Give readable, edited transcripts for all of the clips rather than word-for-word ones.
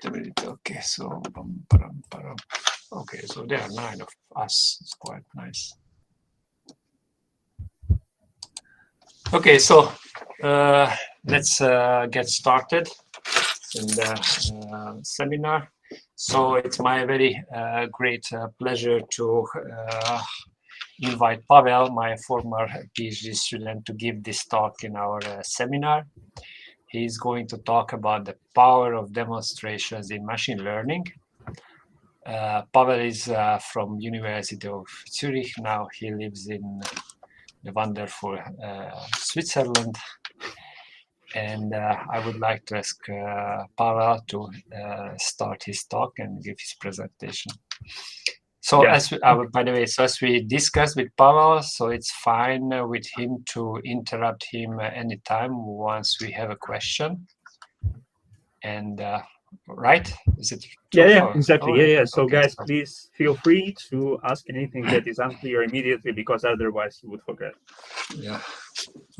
a minute. Okay, so okay, so there are 9 of us. It's quite nice. Okay, so let's get started in the seminar. So it's my very great pleasure to invite Pavel, my former PhD student, to give this talk in our seminar. He's going to talk about the power of demonstrations in machine learning. Pavel is from University of Zurich. Now he lives in the wonderful Switzerland. And I would like to ask Pavel to start his talk and give his presentation. So by the way, so as we discussed with Pavel, so it's fine with him to interrupt him anytime once we have a question. And right? Is it true? Yeah, exactly. Yeah. So okay, guys, please feel free to ask anything that is unclear immediately, because otherwise you would forget. Yeah.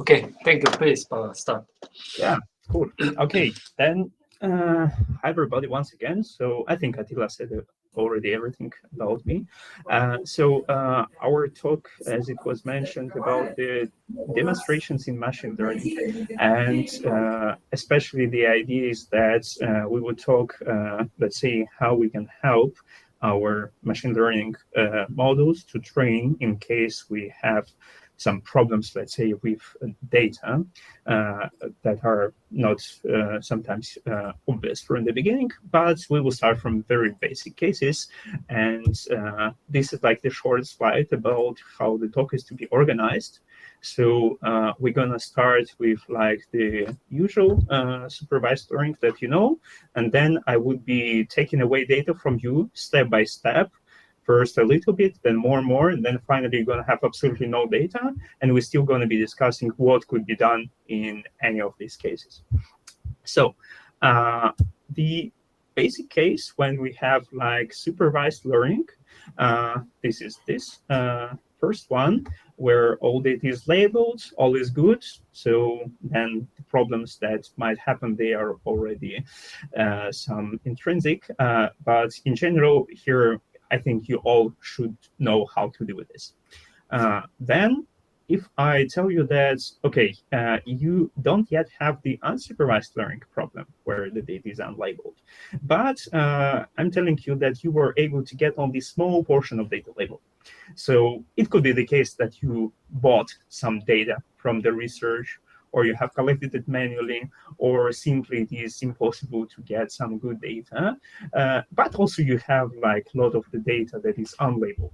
Okay, thank you. Please, Pavel, start. Yeah, cool. Okay, then hi everybody once again. So I think Attila said already everything about me. Our talk, as it was mentioned, about the demonstrations in machine learning, and especially the idea is that we would talk, let's say, how we can help our machine learning models to train in case we have some problems, let's say, with data that are not sometimes obvious from the beginning, but we will start from very basic cases. And this is like the short slide about how the talk is to be organized. So we're going to start with like the usual supervised learning that you know, and then I would be taking away data from you step by step. First a little bit, then more and more, and then finally you're going to have absolutely no data, and we're still going to be discussing what could be done in any of these cases. So the basic case when we have like supervised learning, this is this first one where all data is labeled, all is good. So then the problems that might happen, they are already some intrinsic, but in general here, I think you all should know how to do with this. Then, if I tell you that, okay, you don't yet have the unsupervised learning problem where the data is unlabeled, but I'm telling you that you were able to get only small portion of data labeled. So it could be the case that you bought some data from the research, or you have collected it manually, or simply it is impossible to get some good data, but also you have like a lot of the data that is unlabeled.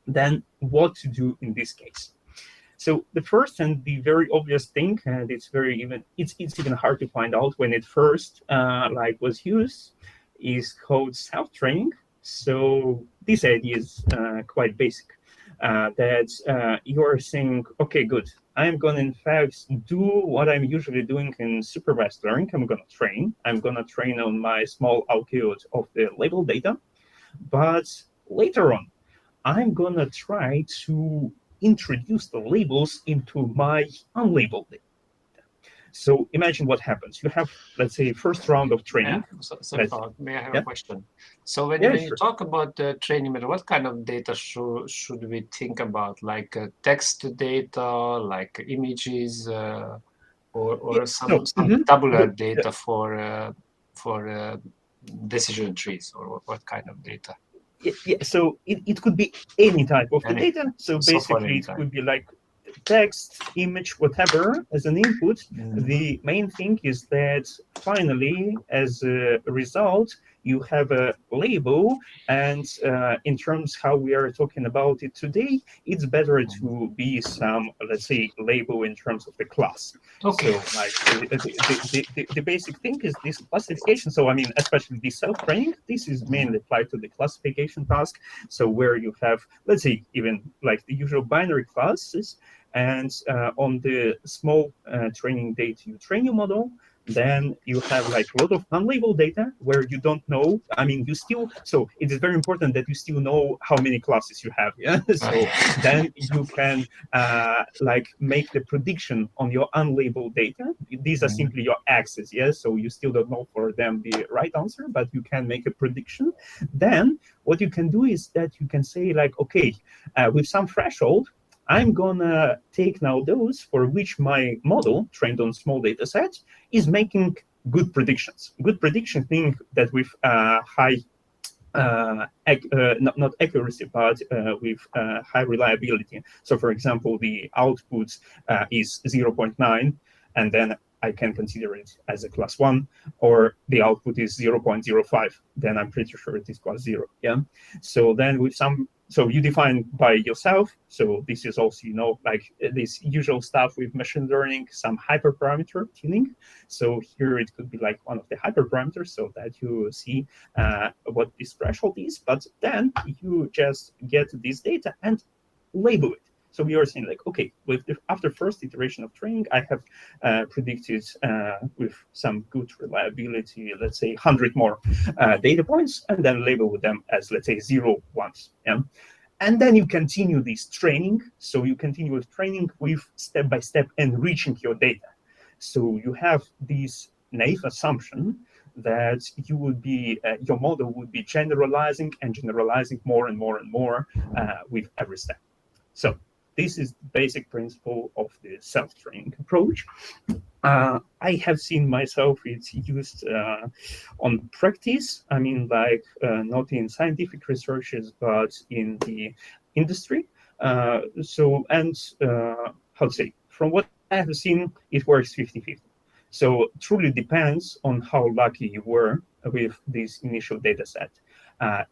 Then what to do in this case? So the first and the very obvious thing, and it's even hard to find out when it first was used, is called self-training. So this idea is quite basic. That you are saying, okay, good, I'm going to in fact do what I'm usually doing in supervised learning. I'm going to train on my small output of the labeled data, but later on, I'm going to try to introduce the labels into my unlabeled data. So imagine what happens. You have, let's say, first round of training. Yeah. May I have a question? So when you talk about the training method, what kind of data should we think about? Like text data, like images, or some tabular data for decision trees, or what kind of data? Yeah, so it could be any type of the data. So basically, it could be like text, image, whatever as an input. The main thing is that finally, as a result, you have a label. And in terms how we are talking about it today, it's better to be some, let's say, label in terms of the class. Okay. So like the basic thing is this classification. So I mean, especially the self-training, this is mainly applied to the classification task. So where you have, let's say, even like the usual binary classes, and on the small training data, you train your model. Then you have like a lot of unlabeled data where you don't know. I mean, so it is very important that you still know how many classes you have. Yeah. So then you can like make the prediction on your unlabeled data. These are simply your axes. Yeah. So you still don't know for them the right answer, but you can make a prediction. Then what you can do is that you can say like, okay, with some threshold, I'm gonna take now those for which my model trained on small data sets is making good predictions. Good predictions meaning that with high not accuracy, but with high reliability. So, for example, the output is 0.9, and then I can consider it as a class 1, or the output is 0.05, then I'm pretty sure it is class 0. Yeah. So then with some, so you define by yourself. So this is also, like this usual stuff with machine learning, some hyperparameter tuning. So here it could be like one of the hyperparameters so that you see what this threshold is, but then you just get this data and label it. So we are saying like, okay, after first iteration of training, I have predicted with some good reliability, let's say 100 more data points, and then label them as, let's say, 0 ones. Yeah? And then you continue this training. So you continue with training with step-by-step enriching your data. So you have this naive assumption that you would be, your model would be generalizing and generalizing more and more and more with every step. So this is the basic principle of the self-training approach. I have seen myself it's used on practice. I mean, like not in scientific researches, but in the industry. How to say, from what I have seen, it works 50-50. So it truly depends on how lucky you were with this initial data set.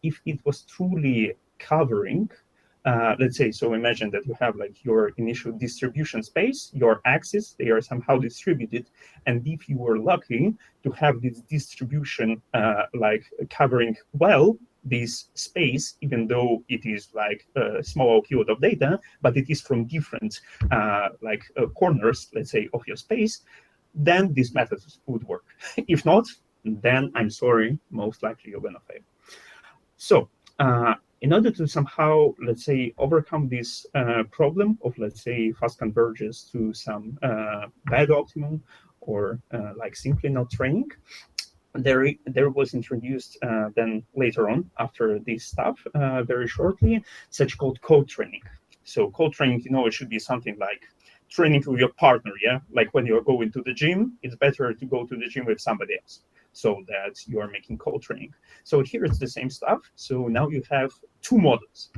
If it was truly covering, let's say, so imagine that you have like your initial distribution space, your axes, they are somehow distributed. And if you were lucky to have this distribution like covering well this space, even though it is like a small keyword of data, but it is from different corners, let's say, of your space, then this method would work. If not, then I'm sorry, most likely you're gonna fail. So in order to somehow, let's say, overcome this problem of, let's say, fast convergence to some bad optimum or like simply not training, there was introduced then later on after this stuff very shortly, such called co-training. So co-training, it should be something like training with your partner, yeah? Like when you're going to the gym, it's better to go to the gym with somebody else so that you are making co-training. So here it's the same stuff. So now you have two models,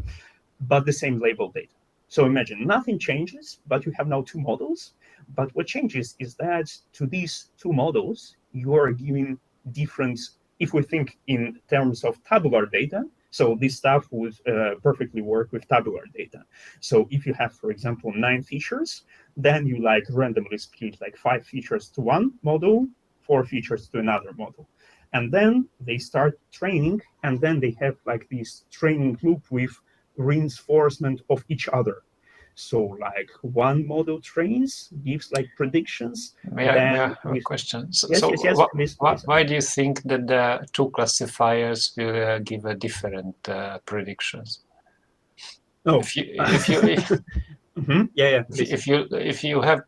but the same label data. So imagine nothing changes, but you have now two models. But what changes is that to these two models, you are giving different, if we think in terms of tabular data, so this stuff would perfectly work with tabular data. So if you have, for example, 9 features, then you like randomly split like 5 features to one model, 4 features to another model. And then they start training, and then they have like this training loop with reinforcement of each other. So like one model trains, gives like predictions. May I have a question? Yes, please. Why do you think that the two classifiers will give a different predictions? Oh, if you have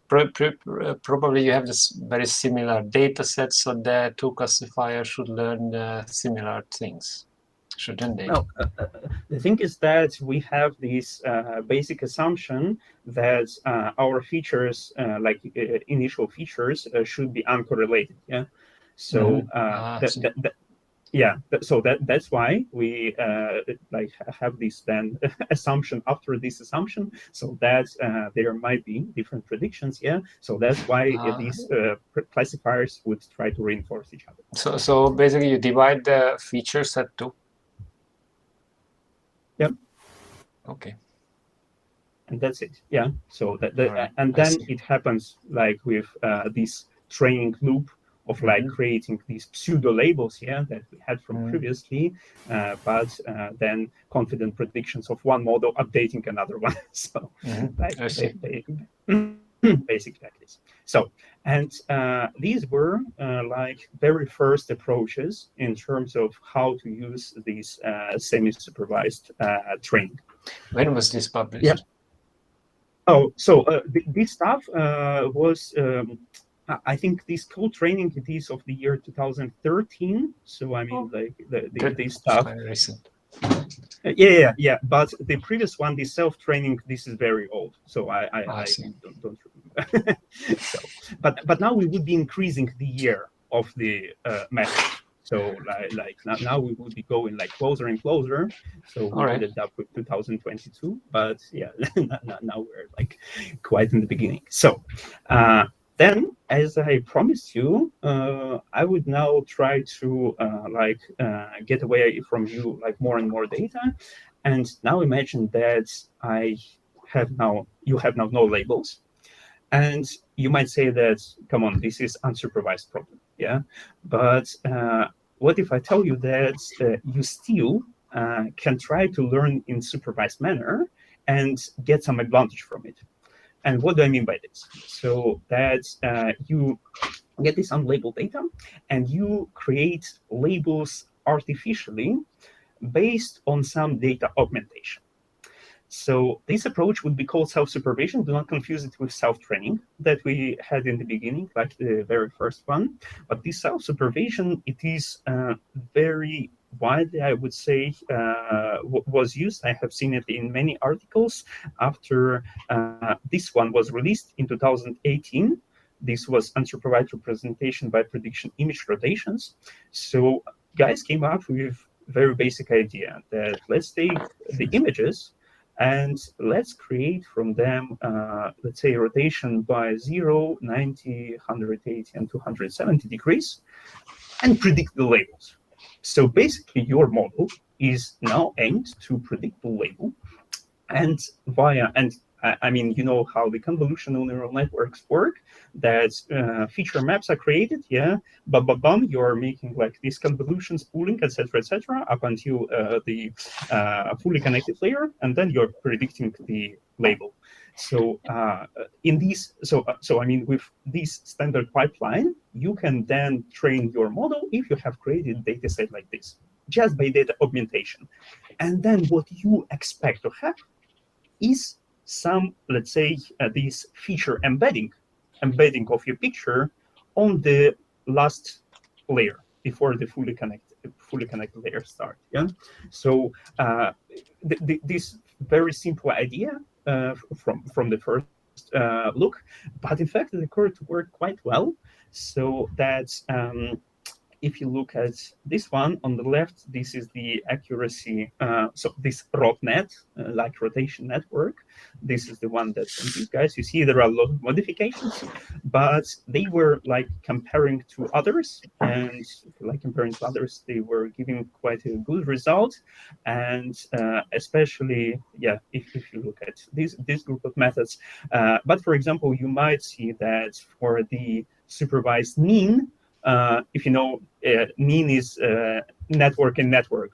probably you have this very similar data set, so the two classifiers should learn similar things, shouldn't they? No, the thing is that we have this basic assumption that our features, like initial features, should be uncorrelated. Yeah. So that's why we like have this then assumption after this assumption, so that there might be different predictions. Yeah. So that's why these classifiers would try to reinforce each other. So basically, you divide the feature set too. Yep. Okay. And that's it. Yeah. So and then it happens like with this training loop of like creating these pseudo labels, yeah, that we had from previously, but then confident predictions of one model updating another one. So like basically like this. So And these were like very first approaches in terms of how to use these semi-supervised training. When was this published? Yeah. Oh, so this stuff was, I think this code training, it is of the year 2013. So I mean, like this stuff. Very recent. Yeah. But the previous one, the self-training, this is very old. So I don't remember. So, but now we would be increasing the year of the method. So like now we would be going like closer and closer. So we ended up with 2022. But yeah, now we're like quite in the beginning. So then, as I promised you, I would now try to get away from you like more and more data. And now imagine that you have now no labels. And you might say that, come on, this is unsupervised problem, yeah? But what if I tell you that you still can try to learn in supervised manner and get some advantage from it? And what do I mean by this? So that you get this unlabeled data and you create labels artificially based on some data augmentation. So this approach would be called self-supervision. Do not confuse it with self-training that we had in the beginning, like the very first one. But this self-supervision, it is very widely, I would say, was used. I have seen it in many articles after this one was released in 2018. This was unsupervised representation by prediction image rotations. So guys came up with very basic idea that let's take the images and let's create from them, let's say, rotation by 0, 90, 180, and 270 degrees, and predict the labels. So basically, your model is now aimed to predict the label, and I mean, you know how the convolutional neural networks work, that feature maps are created, yeah, but you're making like these convolutions, pooling, etc., up until the fully connected layer, and then you're predicting the label. So in these, so I mean, with this standard pipeline, you can then train your model if you have created a data set like this, just by data augmentation. And then what you expect to have is some, let's say, this feature embedding of your picture on the last layer before the fully connected layer start. Yeah. So this very simple idea from the first look, but in fact it occurred to work quite well. So that if you look at this one on the left, this is the accuracy. So this ROTNet, like rotation network, this is the one that's on these guys. You see there are a lot of modifications, but they were like comparing to others, and like comparing to others, they were giving quite a good result. And especially, yeah, if you look at this group of methods, but for example, you might see that for the supervised mean, if you know, mean is network in network.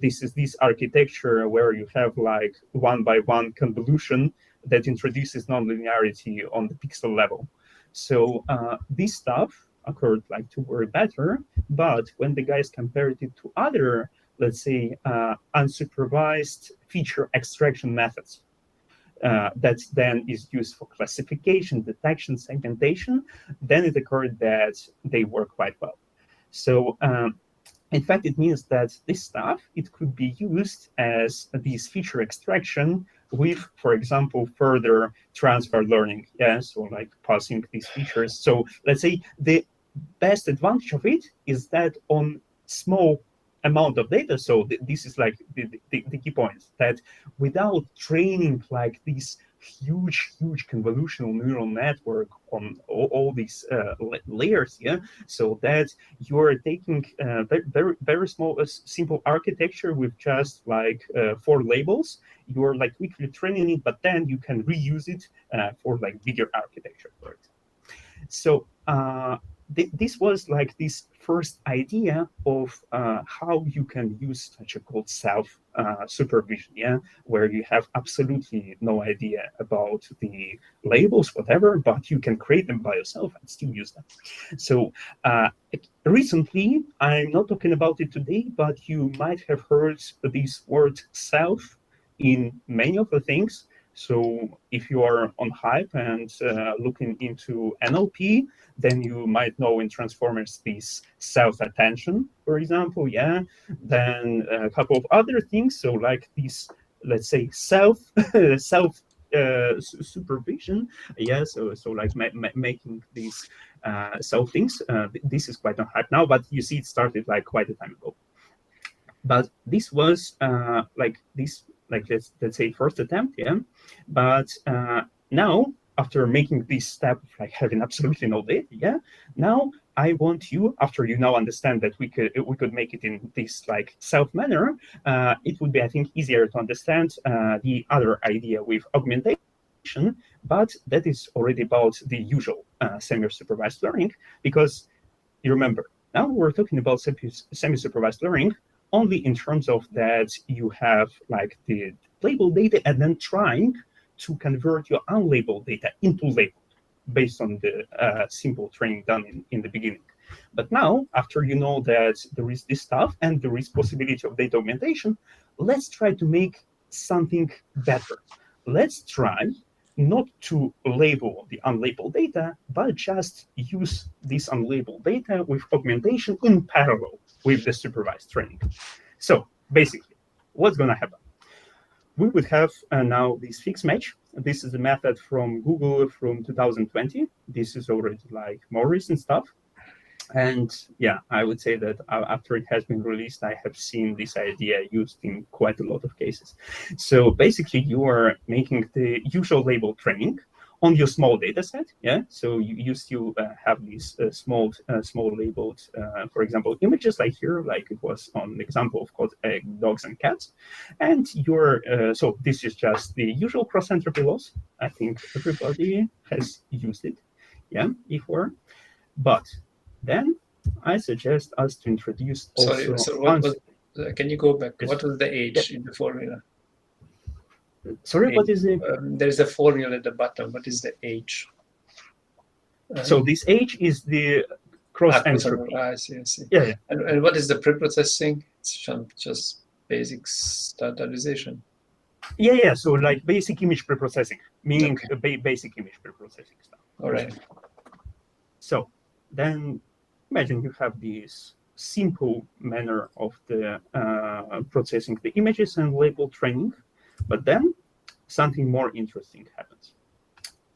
This is this architecture where you have like one by one convolution that introduces nonlinearity on the pixel level. So this stuff occurred like to work better, but when the guys compared it to other, let's say, unsupervised feature extraction methods, that then is used for classification, detection, segmentation, then it occurred that they work quite well. So in fact, it means that this stuff, it could be used as this feature extraction with, for example, further transfer learning. Yeah, so like passing these features. So let's say the best advantage of it is that on small amount of data. So this is like the key point, that without training like this huge convolutional neural network on all these layers, yeah, so that you're taking very small simple architecture with just like 4 labels, you're like quickly training it, but then you can reuse it for like bigger architecture for it. So this was like this first idea of how you can use such a called self supervision, yeah, where you have absolutely no idea about the labels, whatever, but you can create them by yourself and still use them. So recently, I'm not talking about it today, but you might have heard this word self in many of the things. So if you are on Hype and looking into NLP, then you might know in Transformers this self-attention, for example, yeah. Then a couple of other things, so like this, let's say self supervision, yeah. So like making these self things. This is quite on Hype now, but you see it started like quite a time ago. But this was like this, like let's say first attempt, yeah. But now after making this step of like having absolutely no data, yeah, now I want you, after you now understand that we could make it in this like self manner, it would be, I think, easier to understand the other idea with augmentation, but that is already about the usual semi-supervised learning, because you remember, now we're talking about semi-supervised learning only in terms of that you have like the labeled data and then trying to convert your unlabeled data into labeled based on the simple training done in the beginning. But now, after you know that there is this stuff and there is possibility of data augmentation, let's try to make something better. Let's try not to label the unlabeled data, but just use this unlabeled data with augmentation in parallel with the supervised training. So basically, what's going to happen? We would have now this fixed match. This is a method from Google from 2020. This is already like more recent stuff. And yeah, I would say that after it has been released, I have seen this idea used in quite a lot of cases. So basically, you are making the usual label training on your small data set. Yeah, so you still have these small labeled, for example, images like here, like it was on the example of called dogs and cats. And your so this is just the usual cross entropy loss. I think everybody has used it, yeah, before. But then I suggest us to introduce also. Sorry, so what was, can you go back? Yes. What was the age in the formula? Sorry, what is it? There's a formula at the bottom. What is the age? So this age is the cross entropy. I see. Yeah. And what is the preprocessing? It's just basic standardization. Yeah. So like basic image preprocessing, meaning basic image preprocessing stuff. All right. So then imagine you have this simple manner of the processing the images and label training, but then something more interesting happens.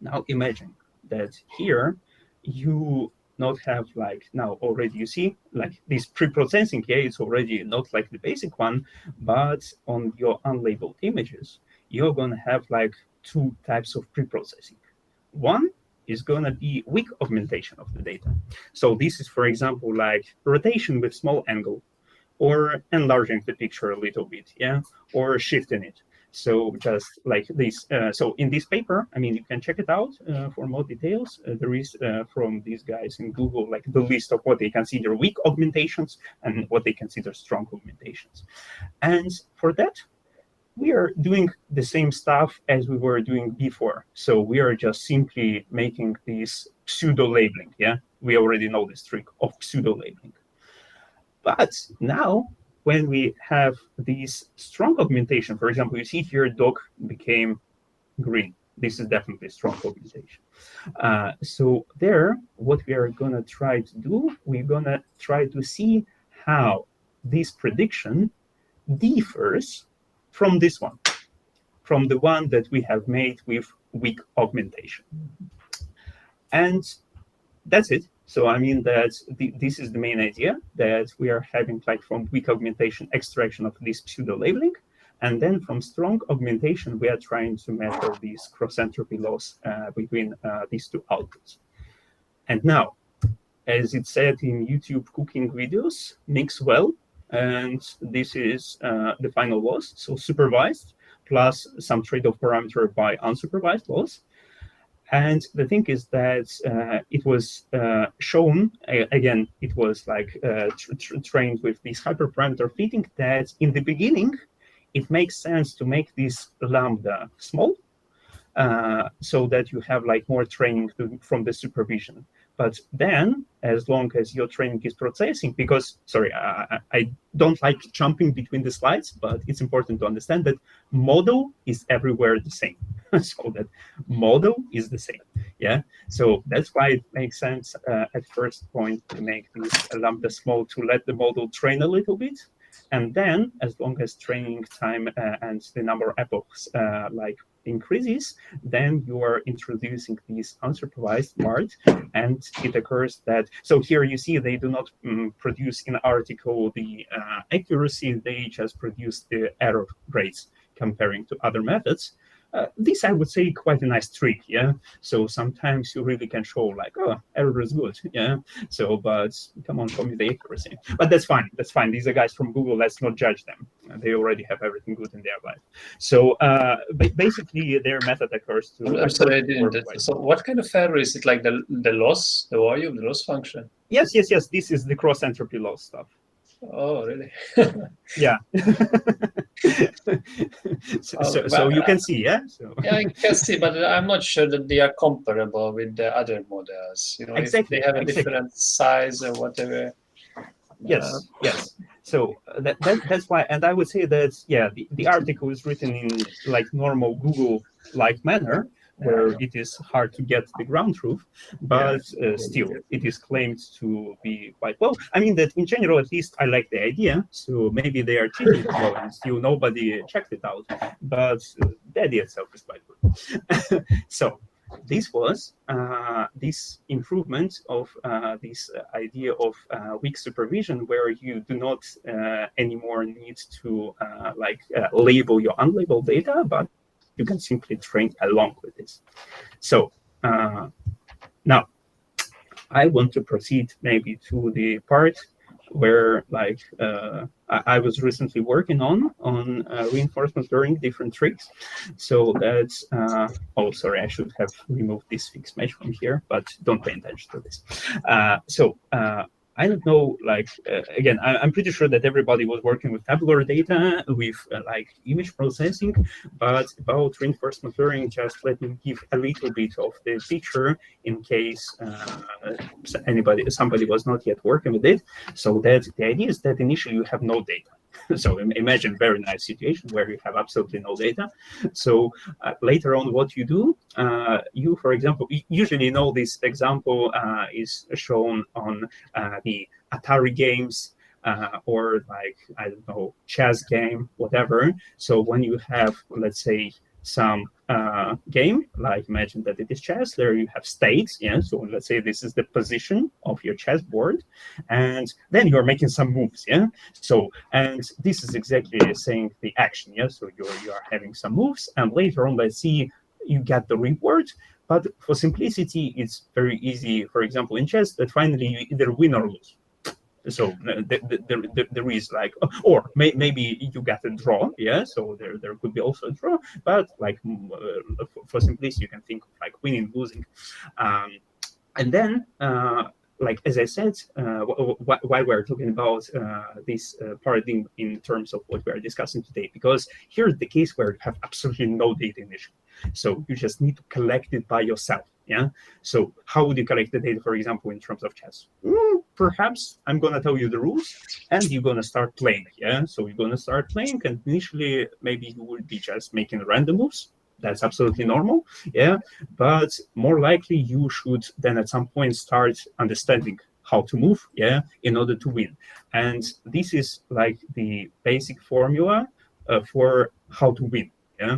Now imagine that here you not have like now already you see like this pre-processing, yeah, it's already not like the basic one, but on your unlabeled images, you're gonna have like two types of pre-processing. One is going to be weak augmentation of the data. So this is, for example, like rotation with small angle, or enlarging the picture a little bit, yeah, or shifting it. So just like this. So in this paper, I mean, you can check it out for more details. There is from these guys in Google, like the list of what they consider weak augmentations and what they consider strong augmentations. And for that, we are doing the same stuff as we were doing before. So we are just simply making this pseudo labeling. Yeah, we already know this trick of pseudo labeling. But now, when we have this strong augmentation, for example, you see here dog became green. This is definitely strong augmentation. So there, what we are going to try to do, we're going to try to see how this prediction differs from this one, from the one that we have made with weak augmentation. And that's it. So I mean that this is the main idea, that we are having like from weak augmentation extraction of this pseudo labeling, and then from strong augmentation we are trying to measure this cross entropy loss between these two outputs. And now, as it said in YouTube cooking videos, mix well, and this is the final loss. So supervised plus some trade-off parameter by unsupervised loss. And the thing is that it was shown, again, it was like trained with this hyperparameter fitting, that in the beginning, it makes sense to make this lambda small, so that you have like more training from the supervision. But then, as long as your training is processing, because, sorry, I don't like jumping between the slides, but it's important to understand that model is everywhere the same. So that model is the same, yeah? So that's why it makes sense at first point to make this lambda small to let the model train a little bit. And then, as long as training time and the number of epochs like increases, then you are introducing this unsupervised part, and it occurs that, so here you see they do not produce in article the accuracy, they just produce the error rates comparing to other methods. This, I would say, quite a nice trick, yeah? So sometimes you really can show like, oh, error is good, yeah? So, but come on, show me the accuracy. But that's fine, that's fine. These are guys from Google, let's not judge them. They already have everything good in their life. So basically, their method occurs to... I'm sorry, I didn't. So what kind of error is it, like the loss, the value of the loss function? Yes, this is the cross-entropy loss stuff. Oh, really? Yeah. So you can see, yeah? So. Yeah, I can see, but I'm not sure that they are comparable with the other models. You know, exactly, if they have a different size or whatever. Yes, yes. So that's why, and I would say that, yeah, the article is written in like normal Google-like manner, where it is hard to get the ground truth, but still, it is claimed to be quite well. I mean that in general, at least I like the idea, so maybe they are cheating as well, and still nobody checked it out, but the idea itself is quite good. So this was this improvement of this idea of weak supervision, where you do not anymore need to label your unlabeled data, but you can simply train along with this. So now I want to proceed maybe to the part where I was recently working on reinforcement learning different tricks. So that's oh, sorry, I should have removed this fixed mesh from here, but don't pay attention to this. I don't know, again, I'm pretty sure that everybody was working with tabular data, with image processing, but about reinforcement learning, just let me give a little bit of the picture in case somebody was not yet working with it. So that the idea is that initially you have no data. So imagine a very nice situation where you have absolutely no data. So later on, what you do, you, for example, usually know this example is shown on the Atari games or I don't know, chess game, whatever. So when you have, let's say, some game, like imagine that it is chess, there you have states, yeah, so let's say this is the position of your chessboard, and then you're making some moves, yeah, so, and this is exactly saying the action, yeah, so you are having some moves, and later on, let's see, you get the reward, but for simplicity, it's very easy, for example, in chess, that finally you either win or lose. So there is or maybe you get a draw, yeah. So there could be also a draw, but for simplicity, you can think of winning, losing, and then as I said, why we're talking about this paradigm in terms of what we're discussing today, because here's the case where you have absolutely no data initially, so you just need to collect it by yourself. Yeah. So how would you collect the data, for example, in terms of chess? Perhaps I'm going to tell you the rules and you're going to start playing. Yeah. So you're going to start playing, and initially maybe you will be just making random moves. That's absolutely normal. Yeah. But more likely you should then at some point start understanding how to move, yeah, in order to win. And this is like the basic formula for how to win. Yeah.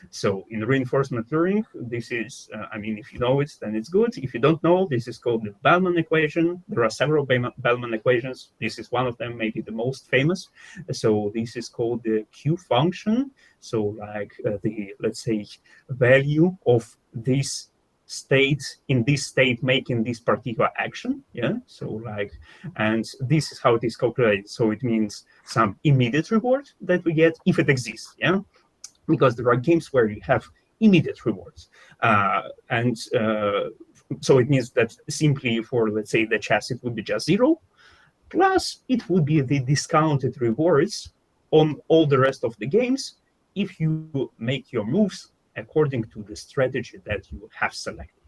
So in reinforcement learning, this is, I mean, if you know it, then it's good. If you don't know, this is called the Bellman equation. There are several Bellman equations. This is one of them, maybe the most famous. So this is called the Q function. So the, let's say, value of this state in this state making this particular action, yeah. So and this is how it is calculated. So it means some immediate reward that we get if it exists, yeah. Because there are games where you have immediate rewards. And so it means that simply for, let's say, the chess, it would be just 0, plus it would be the discounted rewards on all the rest of the games if you make your moves according to the strategy that you have selected.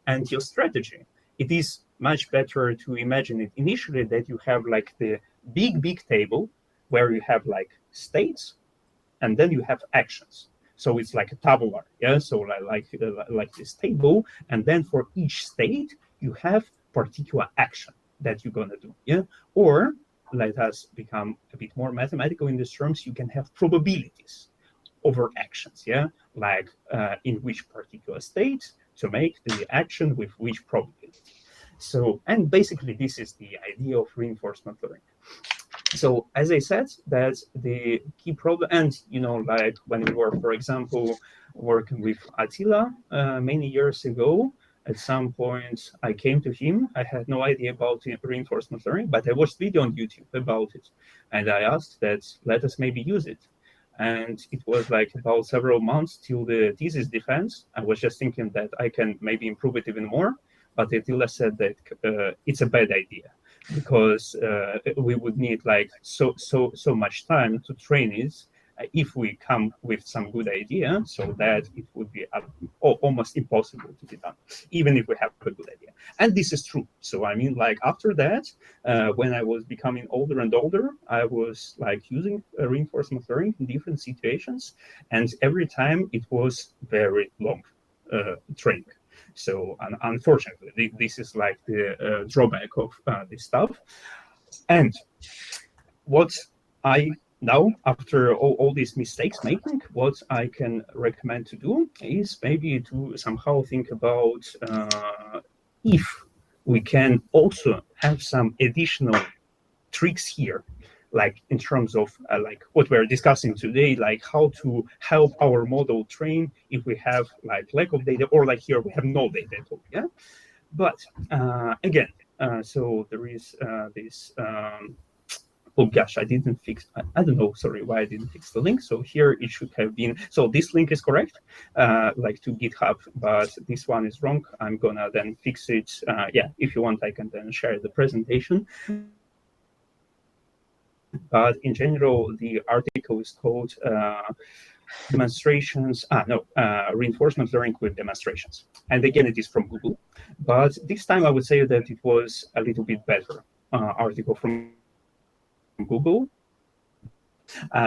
And your strategy, it is much better to imagine it initially that you have like the big table where you have like states and then you have actions. So it's like a tabular, yeah. So like this table, and then for each state you have particular action that you're gonna do, yeah. Or let us become a bit more mathematical in these terms. You can have probabilities over actions, yeah, like in which particular state to make the action with which probability. So, and basically this is the idea of reinforcement learning. So as I said, that's the key problem. And like when we were, for example, working with Attila many years ago, at some point I came to him. I had no idea about reinforcement learning, but I watched video on YouTube about it, and I asked that let us maybe use it. And it was like about several months till the thesis defense. I was just thinking that I can maybe improve it even more, but Attila said that it's a bad idea because we would need like so much time to train it if we come with some good idea, so that it would be almost impossible to be done, even if we have a good idea. And this is true. So I mean, like after that, when I was becoming older and older, I was like using reinforcement learning in different situations, and every time it was very long training. So unfortunately, this is like the drawback of this stuff. And what I now, after all these mistakes making, what I can recommend to do is maybe to somehow think about if we can also have some additional tricks here, like in terms of like what we're discussing today, like how to help our model train if we have like lack of data, or like here we have no data at all, yeah. But again, so there is this oh gosh, I didn't fix, I don't know, sorry, why I didn't fix the link. So here it should have been, so this link is correct, like to GitHub, but this one is wrong. I'm gonna then fix it. Yeah, if you want, I can then share the presentation. But in general, the article is called demonstrations, reinforcement learning with demonstrations. And again, it is from Google, but this time I would say that it was a little bit better article from Google.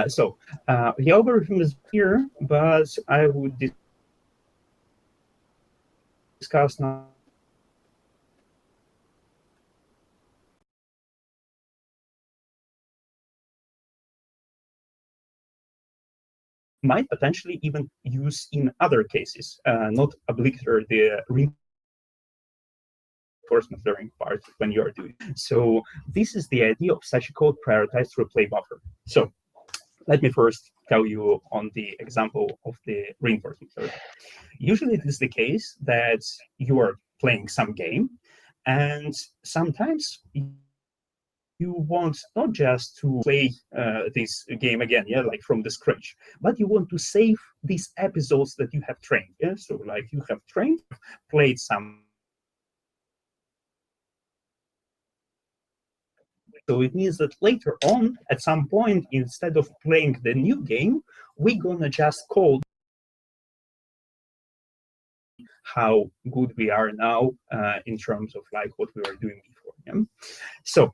So the algorithm is here, but I would discuss now might potentially even use in other cases, not obligatory the reinforcement learning part when you are doing. So this is the idea of such a called prioritized replay buffer. So let me first tell you on the example of the reinforcement learning. Usually it is the case that you are playing some game, and sometimes you want not just to play this game again, yeah, like from the scratch, but you want to save these episodes that you have trained, yeah. So like you have trained, played some. So it means that later on, at some point, instead of playing the new game, we're gonna just call how good we are now in terms of like what we were doing before. Yeah? So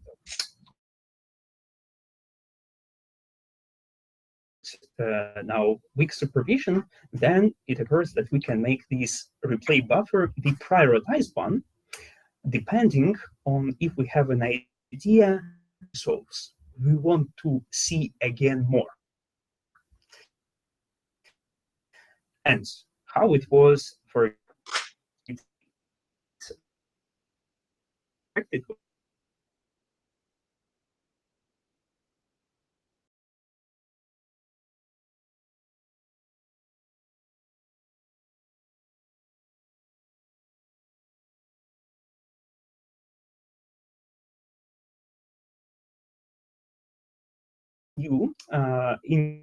now weak supervision, then it occurs that we can make this replay buffer the prioritized one, depending on if we have an idea solves we want to see again more. And how it was for it you in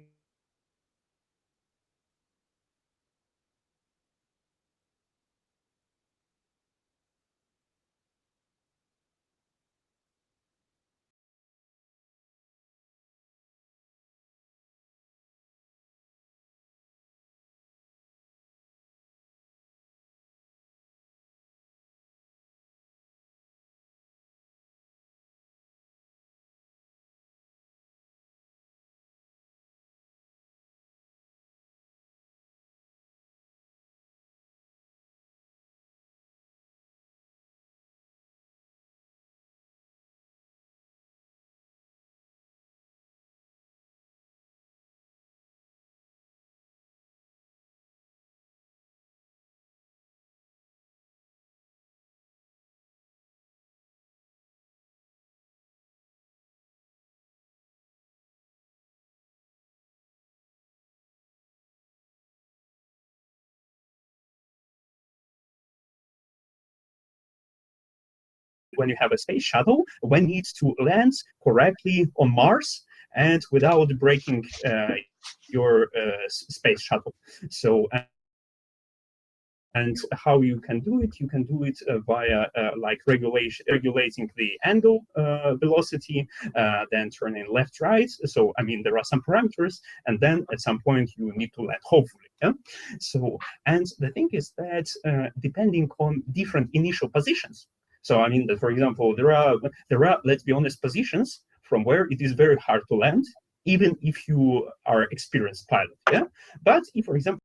when you have a space shuttle, when it needs to land correctly on Mars and without breaking your space shuttle. So, and how you can do it via like regulating the angle velocity, then turning left, right. So, I mean, there are some parameters, and then at some point you need to land, hopefully. Yeah? So, and the thing is that depending on different initial positions. So, I mean, that, for example, there are, let's be honest, positions from where it is very hard to land, even if you are experienced pilot. Yeah. But if, for example,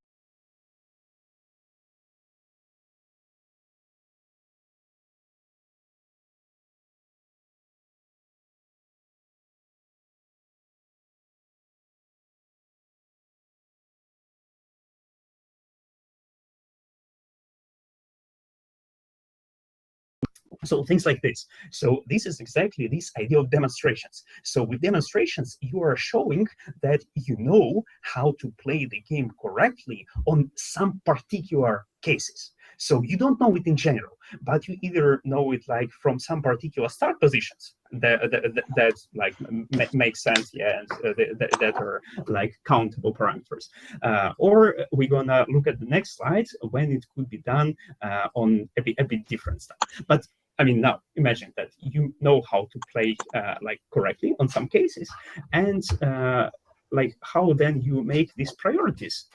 so things like this. So this is exactly this idea of demonstrations. So with demonstrations, you are showing that you know how to play the game correctly on some particular cases. So you don't know it in general, but you either know it like from some particular start positions that like makes sense, yeah, and that are like countable parameters. Or we're gonna look at the next slide when it could be done on a bit different stuff. But I mean, now imagine that you know how to play like correctly on some cases, and like how then you make these priorities.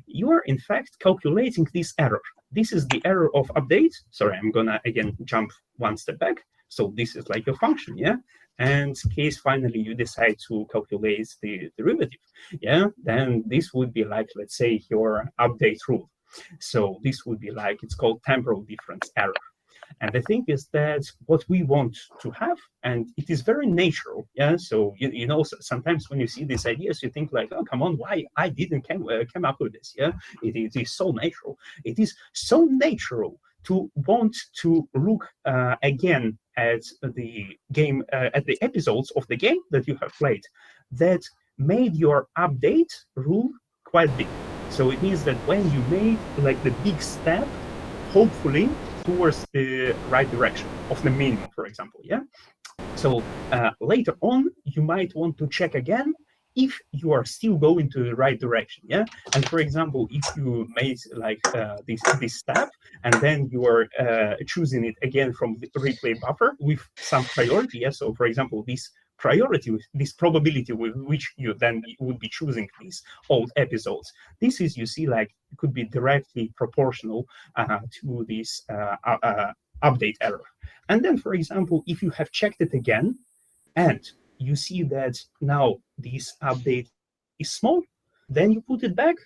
You are in fact calculating this error. This is the error of update. Sorry, I'm gonna again jump one step back. So this is like a function, yeah. And case finally you decide to calculate the derivative, yeah. Then this would be like, let's say, your update rule. So this would be like, it's called temporal difference error. And the thing is that what we want to have, and it is very natural, yeah. So you know, sometimes when you see these ideas, you think like, oh, come on, why I didn't come up with this? Yeah, it is so natural. It is so natural to want to look again at the game, at the episodes of the game that you have played, that made your update rule quite big. So it means that when you made like the big step, hopefully towards the right direction of the minimum, for example, yeah? So later on, you might want to check again if you are still going to the right direction, yeah? And for example, if you made like this step, and then you are choosing it again from the replay buffer with some priority, yeah? So for example, this priority, this probability with which you then would be choosing these old episodes, this is, you see, like, it could be directly proportional to this update error. And then, for example, if you have checked it again, and you see that now this update is small, then you put it back,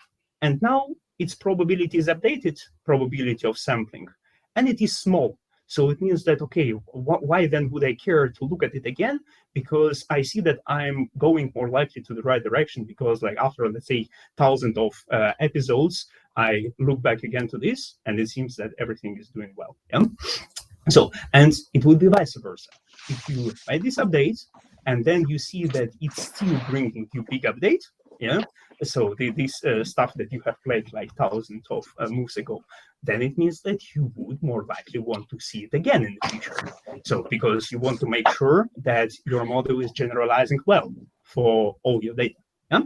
and now its probability is updated, probability of sampling, and it is small. So it means that, okay, why then would I care to look at it again? Because I see that I'm going more likely to the right direction, because like after, let's say, thousands of episodes, I look back again to this, and it seems that everything is doing well. Yeah? So, and it would be vice versa. If you made this update, and then you see that it's still bringing you big update, yeah. So this stuff that you have played like thousands of moves ago, then it means that you would more likely want to see it again in the future. So because you want to make sure that your model is generalizing well for all your data. Yeah.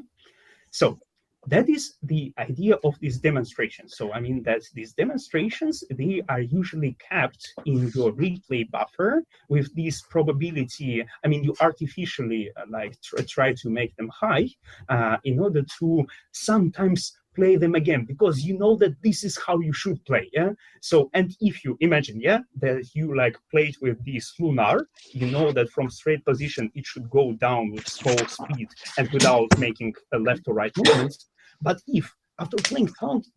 So that is the idea of these demonstrations. So I mean that these demonstrations, they are usually kept in your replay buffer with this probability. I mean, you artificially try to make them high in order to sometimes play them again, because you know that this is how you should play. Yeah. So, and if you imagine, yeah, that you like played with this lunar, you know that from straight position it should go down with slow speed and without making a left or right movements. But if after playing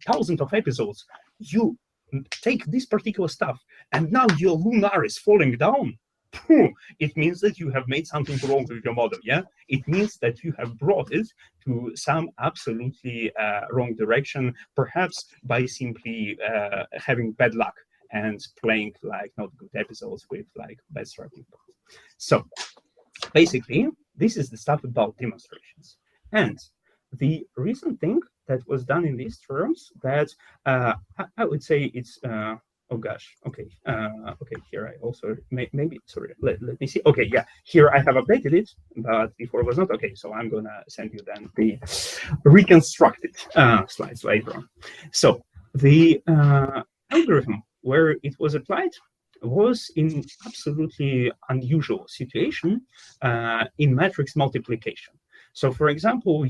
thousands of episodes, you take this particular stuff and now your lunar is falling down, it means that you have made something wrong with your model. Yeah, it means that you have brought it to some absolutely wrong direction, perhaps by simply having bad luck and playing like not good episodes with like bad starting point. So basically, this is the stuff about demonstrations. And the recent thing that was done in these terms that I would say it's Oh gosh. Okay. Okay. Here I also maybe sorry. Let me see. Okay. Yeah. Here I have updated it, but before it was not. Okay. So I'm gonna send you then the reconstructed slides later on. So the algorithm where it was applied was in absolutely unusual situation in matrix multiplication. So, for example,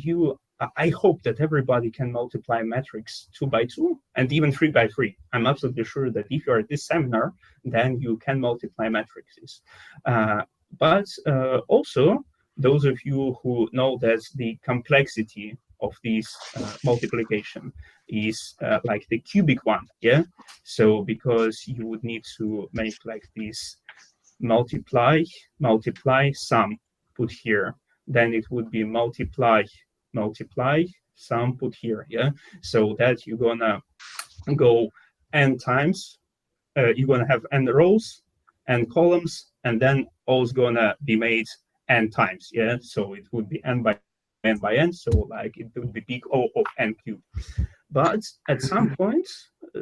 I hope that everybody can multiply matrix 2 by 2 and even 3 by 3. I'm absolutely sure that if you're at this seminar, then you can multiply matrices. But also, those of you who know that the complexity of this multiplication is like the cubic one, yeah? So because you would need to make like this multiply, sum, put here, then it would be multiply, sum, put here, yeah? So that you're gonna go n times, you're gonna have n rows and columns, and then all's gonna be made n times, yeah? So it would be n by n by n, so like it would be big O of n cubed. But at some point,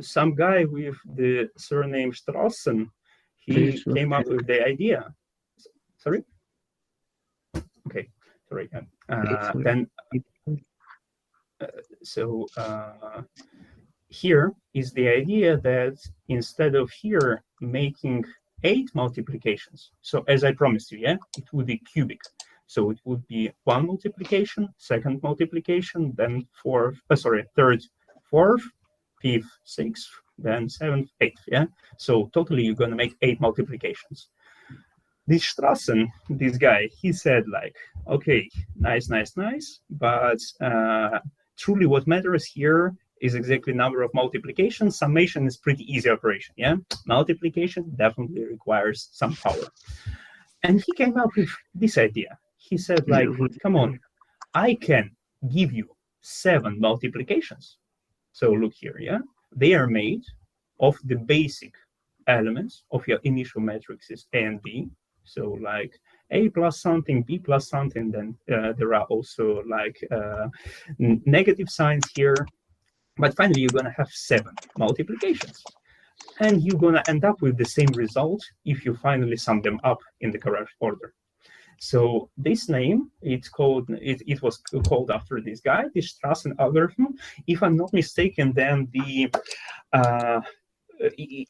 some guy with the surname Strassen, he came up with the idea. Sorry? Okay, sorry. Then, so here is the idea that instead of here making 8 multiplications, so as I promised you, yeah, it would be cubic. So it would be 1 multiplication, second multiplication, then third, fourth, fifth, sixth, then seventh, eighth, yeah? So totally you're gonna make 8 multiplications. This Strassen, this guy, he said like, okay, nice, but truly what matters here is exactly number of multiplications. Summation is pretty easy operation, yeah? Multiplication definitely requires some power. And he came up with this idea. He said like, come on, I can give you 7 multiplications. So look here, yeah? They are made of the basic elements of your initial matrices A and B. So like A plus something, B plus something, then there are also like negative signs here. But finally, you're gonna have 7 multiplications. And you're gonna end up with the same result if you finally sum them up in the correct order. So this name, it was called after this guy, the Strassen algorithm. If I'm not mistaken, then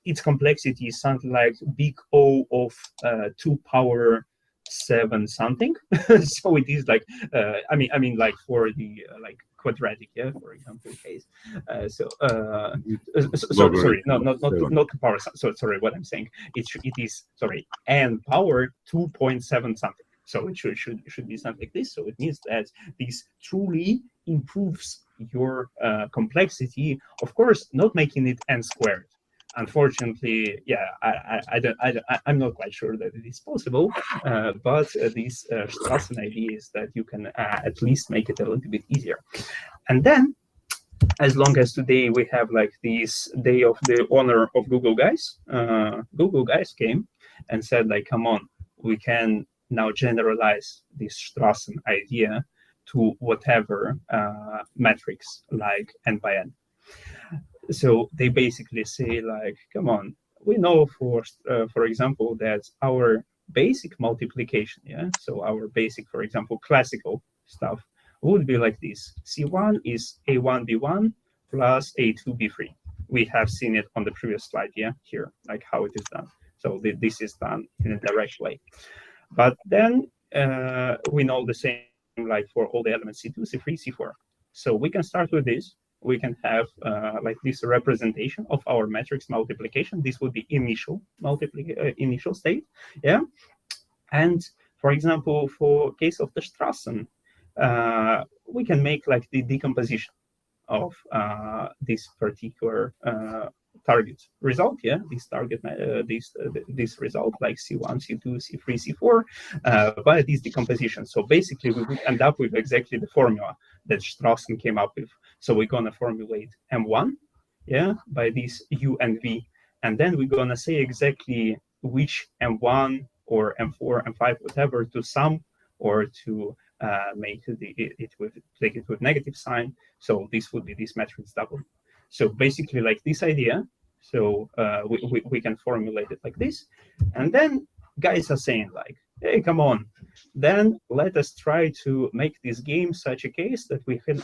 its complexity is something like big O of 2 power 7 something. So it is like I mean like for the like quadratic, yeah, for example case. Sorry, not power. So sorry, what I'm saying, it is sorry, n power 2.7 something. So it should be something like this. So it means that this truly improves your complexity. Of course, not making it n squared. Unfortunately, yeah, I'm not quite sure that it is possible, but this Strassen idea is that you can at least make it a little bit easier. And then, as long as today we have like this day of the honor of Google guys, Google guys came and said like, come on, we can now generalize this Strassen idea to whatever metrics like n by n. So they basically say like, come on, we know for example that our basic multiplication, yeah, so our basic, for example, classical stuff would be like this: C1 is A1 B1 plus A2 B3. We have seen it on the previous slide, yeah, here, like how it is done. So this is done in a direct way. But then we know the same like for all the elements C2, C3, C4. So we can start with this. We can have like this representation of our matrix multiplication. This would be initial state, yeah. And for example, for case of the Strassen, we can make like the decomposition of this particular target result, yeah, this target, this result like C1, C2, C3, C4, by this decomposition. So basically, we would end up with exactly the formula that Strassen came up with. So we're gonna formulate M1, yeah, by this U and V, and then we're gonna say exactly which M1 or M4, M5, whatever, to sum or to make it with negative sign. So this would be this matrix double. So basically, like this idea So we can formulate it like this. And then guys are saying like, hey, come on. Then let us try to make this game such a case that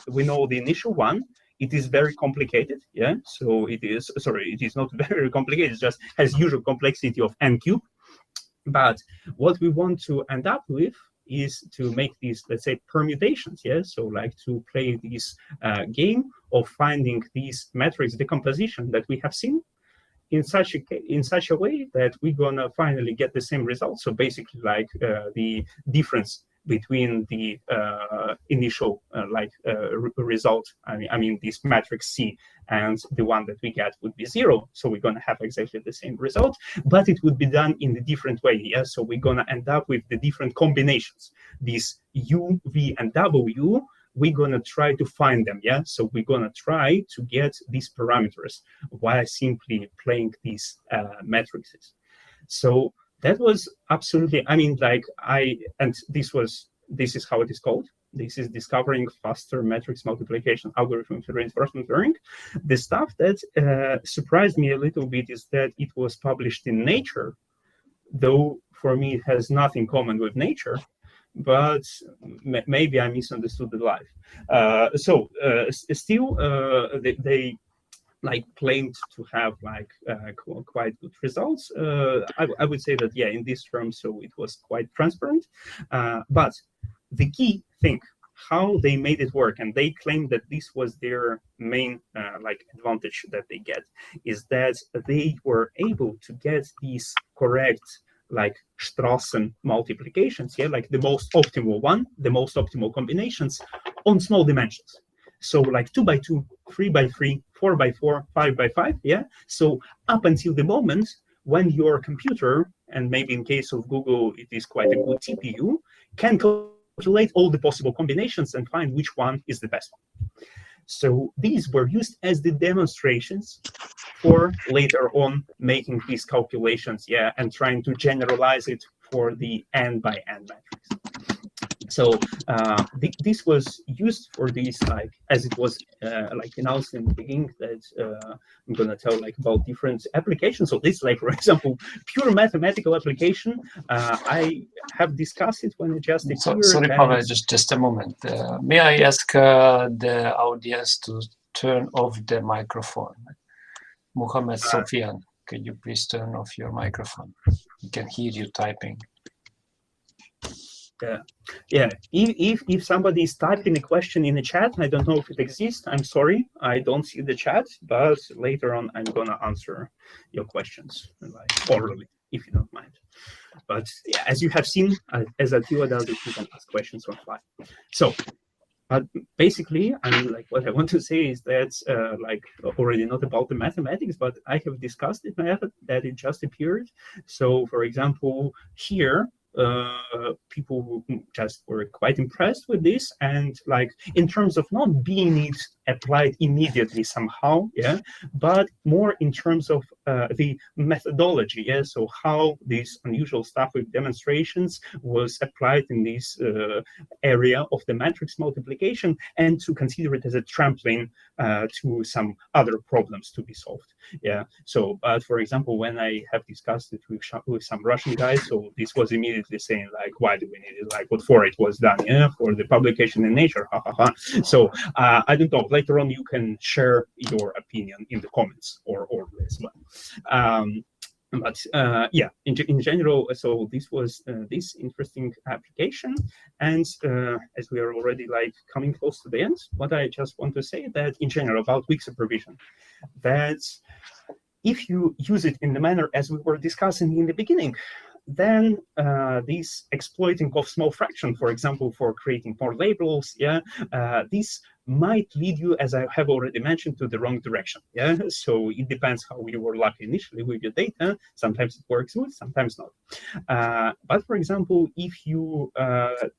we know the initial one. It is very complicated, yeah. So it is, sorry, it is not very complicated. It just has usual complexity of n cube. But what we want to end up with is to make these, let's say, permutations, yeah. So like to play this game of finding these matrix decomposition that we have seen in such a way that we're gonna finally get the same result. So basically, like the difference between the initial result, I mean this matrix C, and the one that we get would be 0. So we're gonna have exactly the same result, but it would be done in a different way. Yeah. So we're gonna end up with the different combinations. These U, V, and W, we're gonna try to find them, yeah. So we're gonna try to get these parameters while simply playing these matrices. So that was absolutely, I mean, like this is how it is called. This is discovering faster matrix multiplication algorithm for reinforcement learning. The stuff that surprised me a little bit is that it was published in Nature, though for me it has nothing common with Nature. But maybe I misunderstood the life. Still, they like claimed to have like quite good results. I would say that, yeah, in this term, so it was quite transparent. But the key thing, how they made it work, and they claimed that this was their main like advantage that they get, is that they were able to get these correct like Strassen multiplications, yeah, like the most optimal one, the most optimal combinations on small dimensions. So like 2 by 2, 3 by 3, 4 by 4, 5 by 5, yeah. So up until the moment when your computer, and maybe in case of Google, it is quite a good CPU, can calculate all the possible combinations and find which one is the best one. So these were used as the demonstrations for later on making these calculations, yeah, and trying to generalize it for the n by n matrix. So this was used for these, like, as it was like announced in the beginning, that I'm gonna tell like about different applications. So this, like, for example, pure mathematical application. I have discussed it when it just appeared. Sorry, Pavel, just a moment. May I ask the audience to turn off the microphone? Muhammad Sofian, can you please turn off your microphone? We can hear you typing. Yeah. If somebody is typing a question in the chat, I don't know if it exists. I'm sorry, I don't see the chat, but later on I'm gonna answer your questions like orally, if you don't mind. But yeah, as you have seen, as Attila does it, you can ask questions on fly. So basically, I mean, like, what I want to say is that, like, already not about the mathematics, but I have discussed it method that it just appeared. So, for example, here, people just were quite impressed with this, and like in terms of not being it applied immediately somehow, yeah, but more in terms of the methodology, yeah. So how this unusual stuff with demonstrations was applied in this area of the matrix multiplication, and to consider it as a trampoline to some other problems to be solved, yeah. So, for example, when I have discussed it with some Russian guys, so this was immediately saying like, why do we need it? Like, what for it was done, yeah, for the publication in Nature, ha ha ha. So I don't know. Later on, you can share your opinion in the comments or as well. But yeah, in general, so this was this interesting application, and as we are already like coming close to the end, what I just want to say that in general about weak supervision, that if you use it in the manner as we were discussing in the beginning, then this exploiting of small fraction, for example, for creating more labels, yeah, this might lead you, as I have already mentioned, to the wrong direction, yeah. So it depends how you were lucky initially with your data. Sometimes it works good, sometimes not. But for example, if you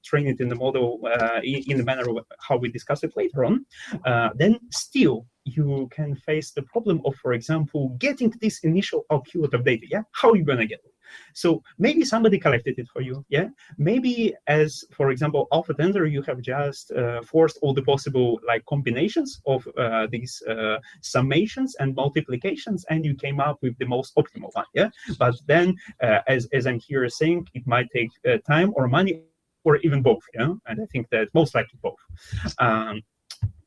train it in the model in the manner of how we discuss it later on, then still you can face the problem of, for example, getting this initial output of data, yeah. How are you gonna get it? So maybe somebody collected it for you, yeah? Maybe as, for example, alpha tensor, you have just forced all the possible like combinations of these summations and multiplications, and you came up with the most optimal one, yeah? But then, as I'm here saying, it might take time or money or even both, yeah? And I think that most likely both.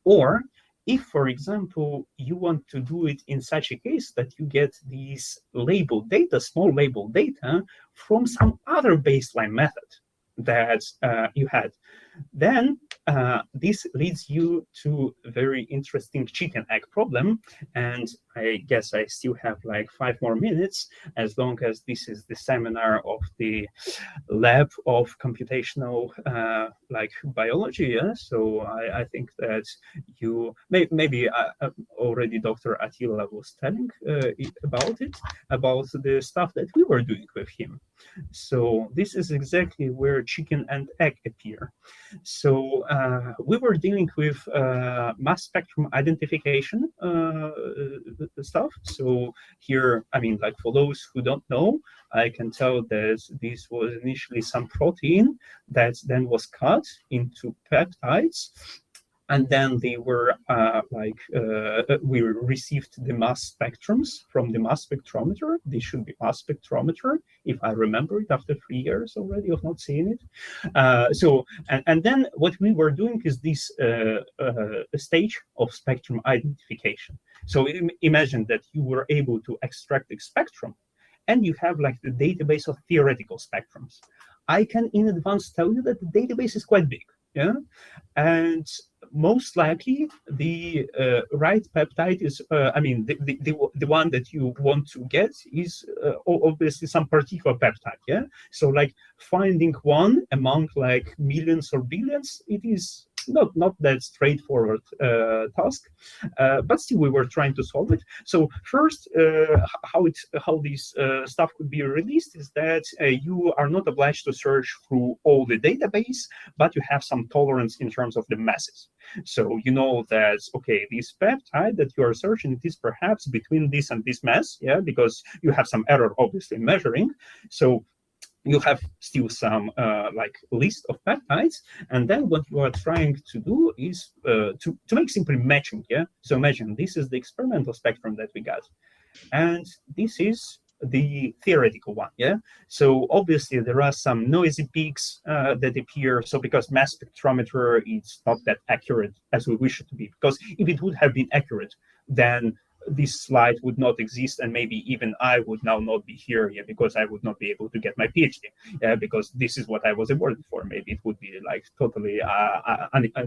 Or if, for example, you want to do it in such a case that you get these labeled data, small labeled data, from some other baseline method that you had, then this leads you to a very interesting chicken egg problem. And I guess I still have like 5 more minutes, as long as this is the seminar of the lab of computational like biology. Yeah? So I think that you maybe already Dr. Attila was telling about the stuff that we were doing with him. So this is exactly where chicken and egg appear. So we were dealing with mass spectrum identification stuff. So here, I mean, like for those who don't know, I can tell that this was initially some protein that then was cut into peptides. And then they were we received the mass spectrums from the mass spectrometer. This should be mass spectrometer, if I remember it after 3 years already of not seeing it. And then what we were doing is this stage of spectrum identification. So imagine that you were able to extract the spectrum, and you have like the database of theoretical spectrums. I can in advance tell you that the database is quite big, yeah, and most likely the right peptide is, I mean, the one that you want to get is obviously some particular peptide, yeah. So like finding one among like millions or billions, it is not that straightforward task, but still we were trying to solve it. So first, how this stuff could be released is that you are not obliged to search through all the database, but you have some tolerance in terms of the masses. So you know that, okay, this peptide that you are searching, it is perhaps between this and this mass, yeah, because you have some error obviously in measuring. So you have still some like list of peptides, and then what you are trying to do is to make simply matching, yeah. So imagine this is the experimental spectrum that we got, and this is the theoretical one, yeah. So obviously there are some noisy peaks that appear. So because mass spectrometer is not that accurate as we wish it to be, because if it would have been accurate, then this slide would not exist, and maybe even I would now not be here, yeah, because I would not be able to get my PhD, because this is what I was awarded for. Maybe it would be like totally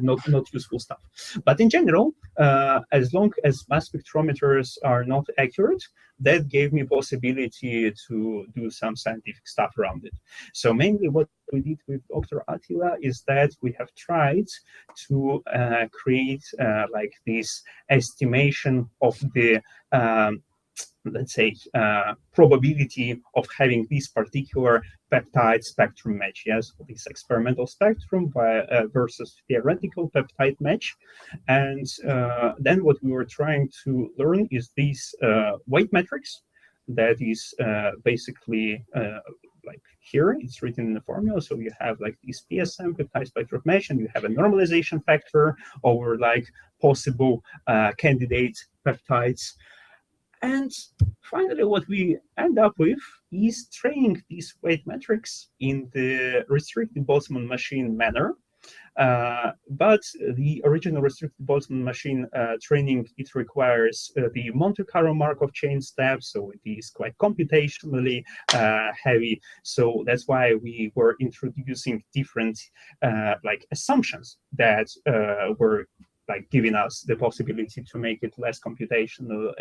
not useful stuff. But in general, as long as mass spectrometers are not accurate, that gave me possibility to do some scientific stuff around it. So mainly what we did with Dr. Attila is that we have tried to create like this estimation of the let's say probability of having this particular peptide spectrum match, yes, this experimental spectrum versus theoretical peptide match. And then what we were trying to learn is this weight matrix that is basically like here, it's written in the formula. So you have like this PSM, peptide spectrum match, and you have a normalization factor over like possible candidate peptides. And finally, what we end up with is training these weight metrics in the restricted Boltzmann machine manner. But the original restricted Boltzmann machine training, it requires the Monte Carlo Markov chain step, so it is quite computationally heavy. So that's why we were introducing different like assumptions that were like giving us the possibility to make it less computational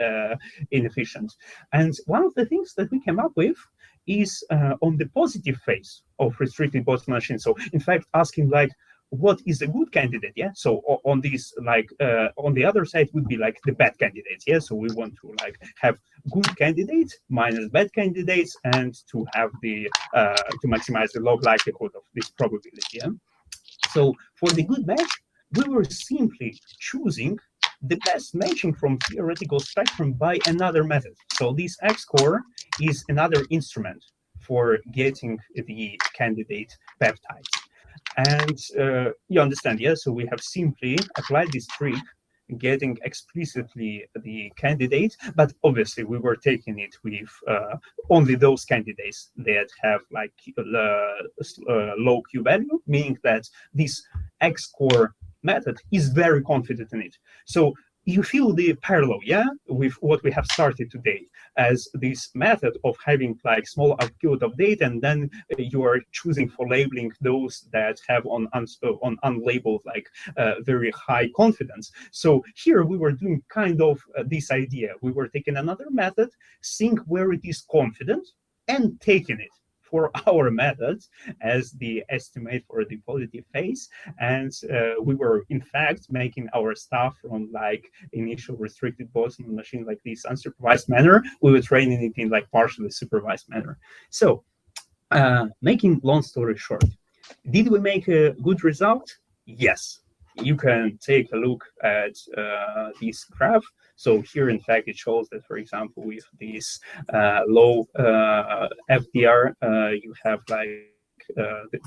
inefficient. And one of the things that we came up with is on the positive phase of restricted Boltzmann machine. So in fact, asking like, what is a good candidate, yeah? So on this, like on the other side would be like the bad candidates, yeah? So we want to like have good candidates minus bad candidates, and to have the to maximize the log likelihood of this probability, yeah? So for the good match, we were simply choosing the best matching from theoretical spectrum by another method. So this X-score is another instrument for getting the candidate peptides. And you understand, yeah? So we have simply applied this trick, getting explicitly the candidate, but obviously we were taking it with only those candidates that have like low Q value, meaning that this X-score method is very confident in it. So you feel the parallel, yeah, with what we have started today as this method of having like small output of data, and then you are choosing for labeling those that have on unlabeled like very high confidence. So here we were doing kind of this idea. We were taking another method, seeing where it is confident, and taking it for our methods as the estimate for the positive phase. And we were in fact making our stuff from like initial restricted Boltzmann machine like this unsupervised manner. We were training it in like partially supervised manner. So making long story short, did we make a good result? Yes. You can take a look at this graph. So here, in fact, it shows that, for example, with this low FDR, you have like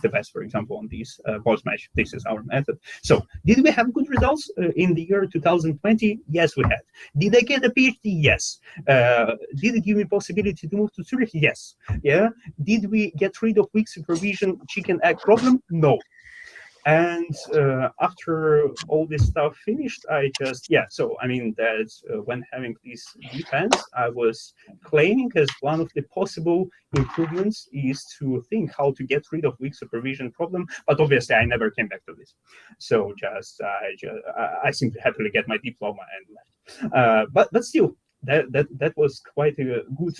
the best, for example, on this Boltzmann. This is our method. So did we have good results in the year 2020? Yes, we had. Did I get a PhD? Yes. Did it give me possibility to move to Zurich? Yes. Yeah. Did we get rid of weak supervision chicken egg problem? No. And after all this stuff finished, I just, yeah, so I mean, that when having this defense, I was claiming as one of the possible improvements is to think how to get rid of weak supervision problem. But obviously, I never came back to this. So I simply happily get my diploma and left. But still, that was quite a good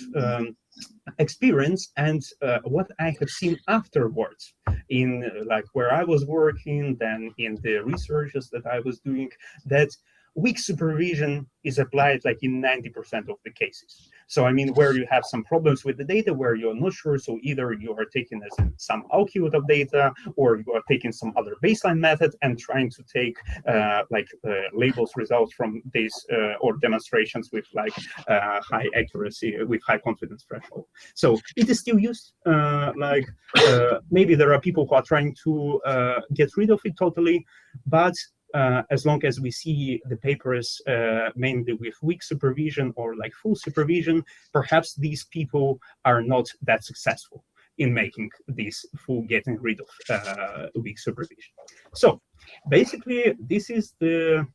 experience. And what I have seen afterwards in like where I was working, then in the researches that I was doing, that weak supervision is applied like in 90% of the cases. So I mean, where you have some problems with the data, where you're not sure, so either you are taking as in some output of data, or you are taking some other baseline method and trying to take labels results from these or demonstrations with like high accuracy, with high confidence threshold. So it is still used. Maybe there are people who are trying to get rid of it totally, but as long as we see the papers mainly with weak supervision or like full supervision, perhaps these people are not that successful in making this full getting rid of weak supervision. So basically, this is the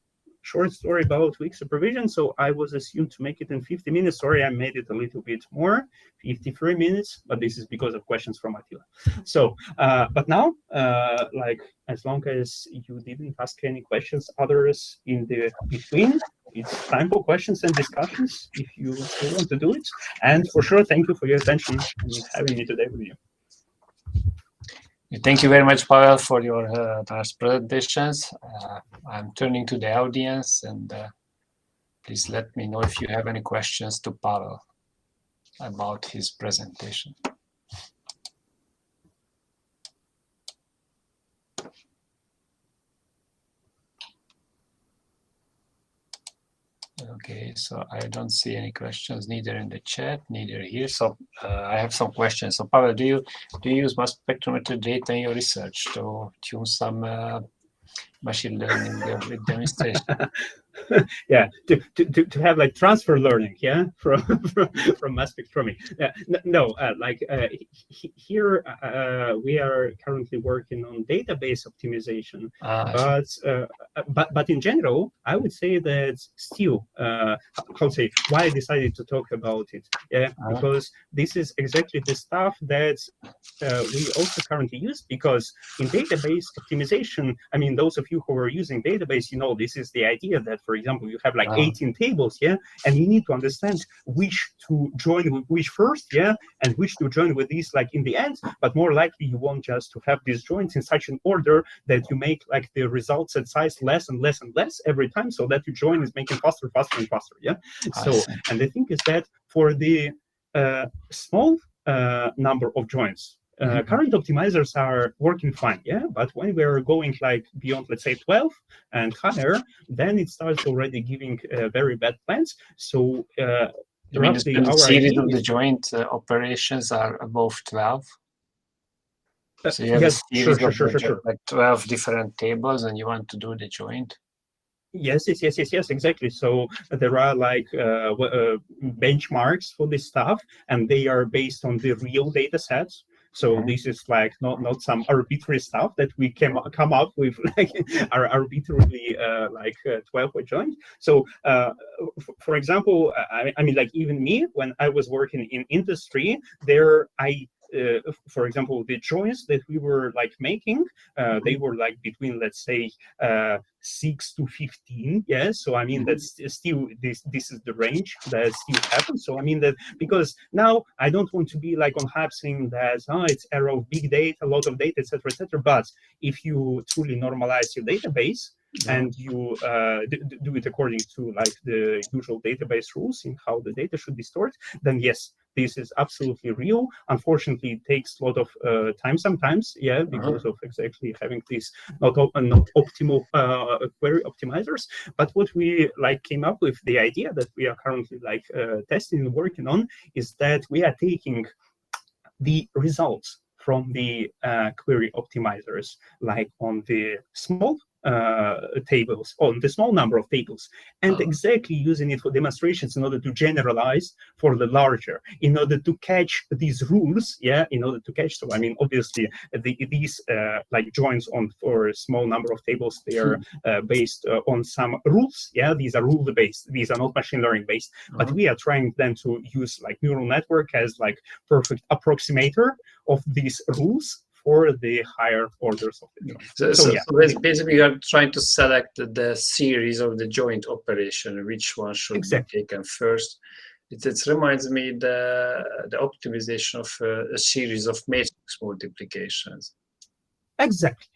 short story about weak supervision. So I was assumed to make it in 50 minutes. Sorry, I made it a little bit more, 53 minutes, but this is because of questions from Attila. So, but now, like, as long as you didn't ask any questions, others in the between, it's time for questions and discussions if you still want to do it. And for sure, thank you for your attention and having me today with you. Thank you very much, Pavel, for your nice presentations. I'm turning to the audience, and please let me know if you have any questions to Pavel about his presentation. Okay, so I don't see any questions, neither in the chat, neither here. So I have some questions. So Pavel, do you use mass spectrometer data in your research to tune some machine learning with demonstration? Yeah, to have like transfer learning, yeah, from mass spectrometry. No, here we are currently working on database optimization, but in general, I would say that still, why I decided to talk about it, yeah, because this is exactly the stuff that we also currently use, because in database optimization, I mean, those of you who are using database, you know, this is the idea that, for example, you have like 18 tables, yeah, and you need to understand which to join with which first, yeah, and which to join with these like in the end, but more likely you want just to have these joins in such an order that you make like the results at size less and less and less every time, so that your join is making faster, faster and faster, yeah. So, and the thing is that for the small number of joins, current optimizers are working fine, yeah, but when we're going like beyond, let's say 12 and higher, then it starts already giving very bad plans. So You mean roughly the our series idea of the is, joint operations are above 12? So you have a yes, sure, series sure, of sure. like 12 different tables and you want to do the joint? Yes, exactly. So there are like benchmarks for this stuff, and they are based on the real data sets. So this is like not some arbitrary stuff that we come up with, like are arbitrarily 12 or joint. So for example, I mean, like even me, when I was working in industry, for example, the joints that we were like making, they were like between, let's say, 6 to 15. Yes, so I mean that's still this is the range that still happens. So I mean that, because now I don't want to be like on hype saying that it's era of big data, a lot of data, etc., etc. But if you truly normalize your database and you do it according to like the usual database rules in how the data should be stored, then yes, this is absolutely real. Unfortunately, it takes a lot of time sometimes, because of exactly having these not optimal query optimizers. But what we like came up with, the idea that we are currently like testing and working on, is that we are taking the results from the query optimizers, like on the small tables, on the small number of tables, and exactly using it for demonstrations in order to generalize for the larger, in order to catch these rules, in order to catch. So I mean, obviously, these like joins on for a small number of tables, they are based on some rules. These are rule based. These are not machine learning based. But we are trying then to use like neural network as like perfect approximator of these rules for the higher orders of the joint. So basically, you are trying to select the series of the joint operation, which one should be taken first. It reminds me the optimization of a series of matrix multiplications. Exactly.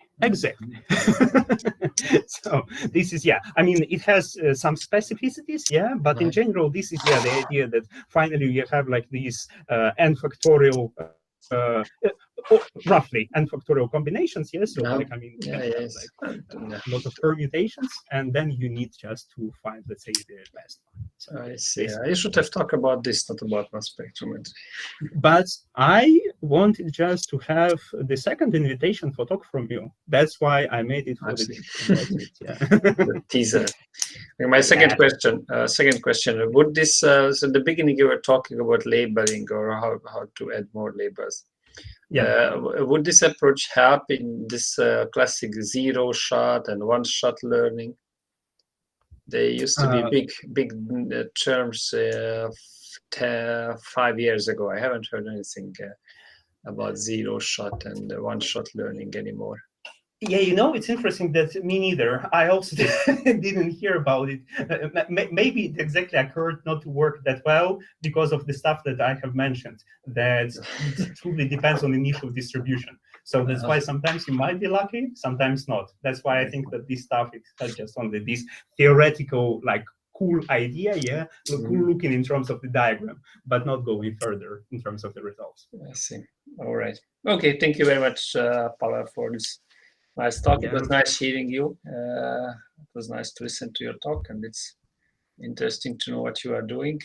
So this is, I mean, it has some specificities, but in general, this is the idea that finally you have like these n factorial roughly n factorial combinations. So like, I mean, you can have like a lot of permutations, and then you need just to find, let's say, the best one. So I see. I should have talked about this, not about mass spectrometry. But I wanted just to have the second invitation for talk from you. That's why I made it for the the teaser. My second question. Would this? So in the beginning, you were talking about labeling or how to add more labels. Would this approach help in this classic zero shot and one shot learning? They used to be big terms 5 years ago. I haven't heard anything about zero shot and one shot learning anymore. It's interesting that me neither. I also didn't hear about it. Maybe it exactly occurred not to work that well because of the stuff that I have mentioned, that it truly depends on initial distribution. So that's why sometimes you might be lucky, sometimes not. That's why I think that this stuff, it's just only this theoretical, like, cool idea, cool looking in terms of the diagram, but not going further in terms of the results. I see. All right. Okay. Thank you very much, Pavel, for this nice talk. It was nice hearing you. It was nice to listen to your talk, and it's interesting to know what you are doing.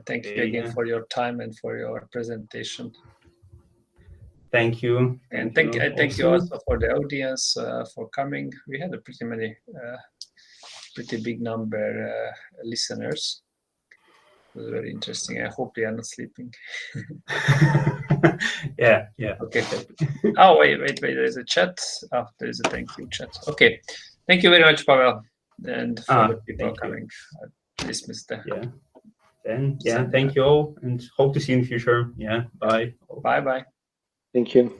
Thank you again for your time and for your presentation. Thank you. And thank you also for the audience for coming. We had a pretty big number listeners. It was very interesting. I hope they are not sleeping. Yeah. Okay. Oh, wait. There's a chat. Oh, there's a thank you chat. Okay. Thank you very much, Pavel. And for the people coming. I dismiss the. Thank you all, and hope to see you in the future. Bye. Bye. Thank you.